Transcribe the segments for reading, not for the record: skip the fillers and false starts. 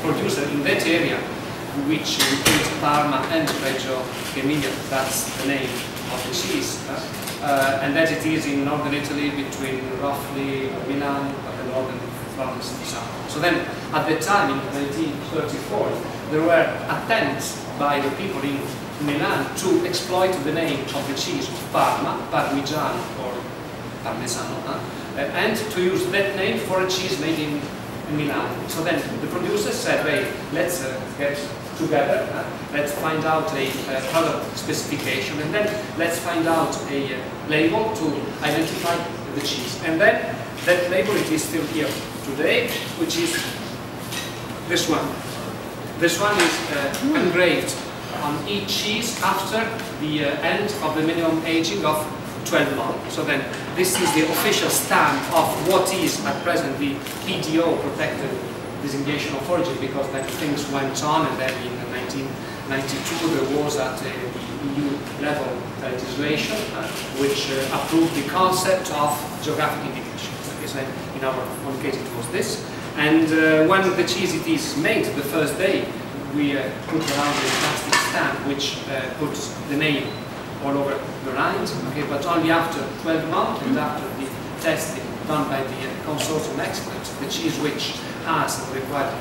producer in that area, which includes Parma and Reggio Emilia, that's the name of the cheese, and that it is in northern Italy between roughly Milan and northern Florence and Pisa. So then, at the time in 1934, there were attempts by the people in Milan to exploit the name of the cheese of Parma, Parmigiano or Parmesano, and to use that name for a cheese made in Milan. So then the producers said, hey, let's get together, let's find out a product specification, and then let's find out a label to identify the cheese. And then that label, it is still here today, which is this one. This one is engraved on each cheese after the end of the minimum aging of 12 months. So then this is the official stamp of what is at present the PDO, protected designation of origin, because then things went on, and then in 1992 there was at the EU level legislation which approved the concept of geographic indication. Okay, so in our own case it was this. And when the cheese it is made the first day, we put around a plastic stamp which puts the name all over the lines, okay, but only after 12 months and after the testing done by the consortium experts, the cheese which has the required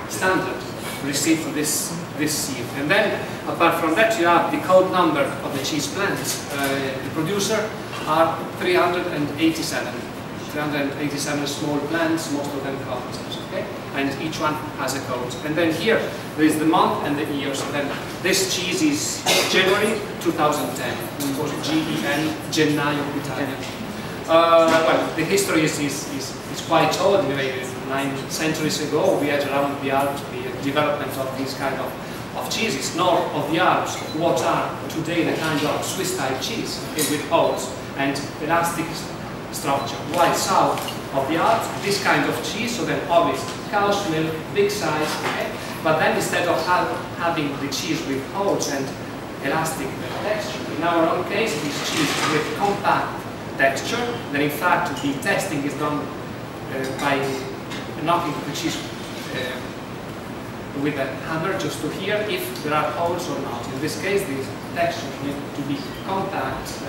standard received this seal. And then, apart from that, you have the code number of the cheese plants. The producer are 387 small plants, most of them cultures, okay? And each one has a code. And then here, there is the month and the year. So then, this cheese is January 2010. It was GEN, Gennaio Italian. Well, the history is quite old. Anyway, 9 centuries ago, we had around the Alps the development of these kind of cheeses. North of the Alps, what are today the kind of Swiss-type cheese, okay, with holes and elastic structure. While south of the Alps, this kind of cheese, so then obviously cow's milk, big size, okay? But then instead of having the cheese with holes and elastic texture, in our own case, it is cheese with compact texture. Then in fact the testing is done by knocking the cheese with a hammer just to hear if there are holes or not. In this case, the texture needs to be compact,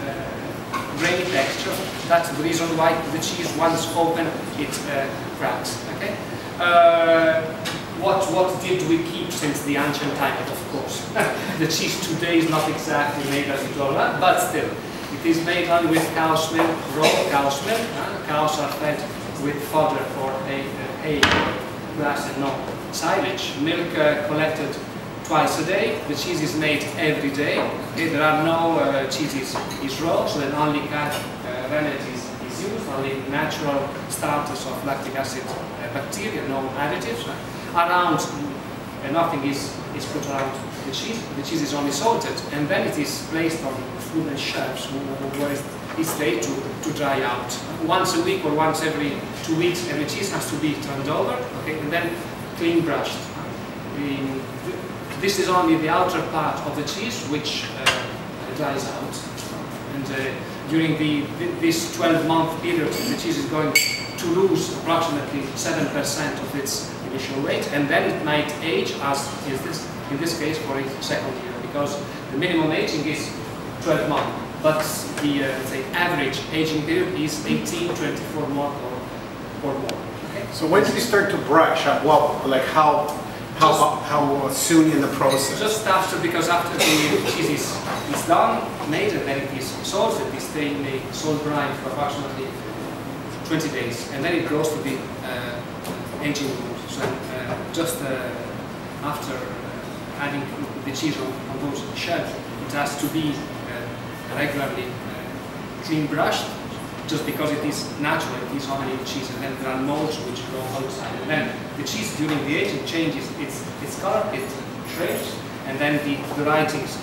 grainy texture. That's the reason why the cheese, once open, it cracks. Okay. What did we keep since the ancient time? Of course, the cheese today is not exactly made as it was, but still, it is made only with cow's milk, raw cow's milk. Cows are fed with fodder for hay, grass, and no silage. Milk collected twice a day. The cheese is made every day. Okay, there are no cheeses is raw, so then only rennet is used, only natural starters of lactic acid bacteria, no additives. Around nothing is put around the cheese. The cheese is only salted, and then it is placed on wooden shelves where it stays to dry out. Once a week or once every 2 weeks, every cheese has to be turned over, okay, and then clean brushed. This is only the outer part of the cheese which dries out. And during this 12-month period, the cheese is going to lose approximately 7% of its initial weight, and then it might age as in this case for a second year, because the minimum aging is 12 months, but the say average aging period is 18, 24 months or more. Okay? So when did you start to brush? Well, like how soon in the process? Just after, because after the cheese is done, made, and then it is salted, it stays in a salt brine for approximately 20 days, and then it goes to the aging room. So just after adding the cheese on those shelves, it has to be regularly clean brushed, just because it is natural, it is only cheese, and then there are molds which grow outside. And then the cheese during the aging changes its color, it shrinks, and then the writings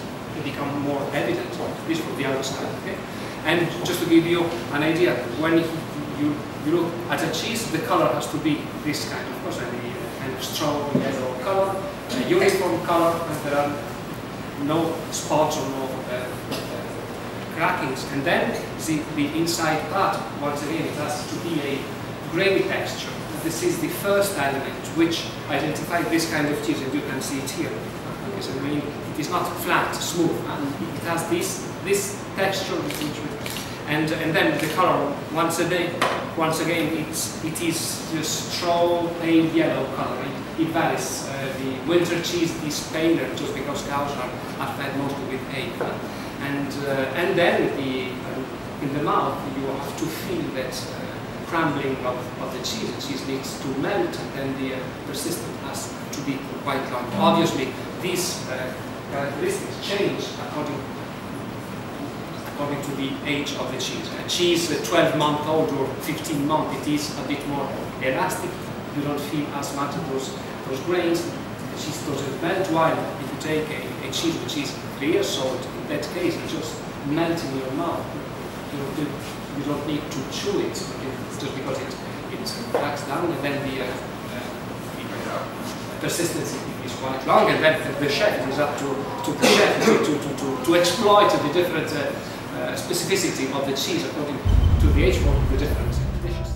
become more evident, this from the outside. Okay? And just to give you an idea, when you look at a cheese, the color has to be this kind, of course, and a strong yellow color, a uniform color, and there are no spots or no crackings. And then see the inside part, once again, it has to be a grainy texture. this is the first element which identifies this kind of cheese, and you can see it here. Okay, so I mean, it is not flat, smooth, and it has this texture, and then the color. Once again, it is just straw pale yellow color. It varies. The winter cheese is paler just because cows are fed mostly with hay, and then in the mouth you have to feel that crumbling of the cheese. The cheese needs to melt, and then the persistence has to be quite long. Obviously, these characteristics change according to the age of the cheese. A cheese 12-month-old or 15-month, it is a bit more elastic. You don't feel as much of those grains. The cheese doesn't melt. While if you take a cheese which is 3 years old, in that case, it just melts in your mouth. You don't need to chew it. It's just because it cracks down, and then the persistence is quite long, and then the chef, it is up to the chef to exploit the different specificity of the cheese according to the age of the different dishes.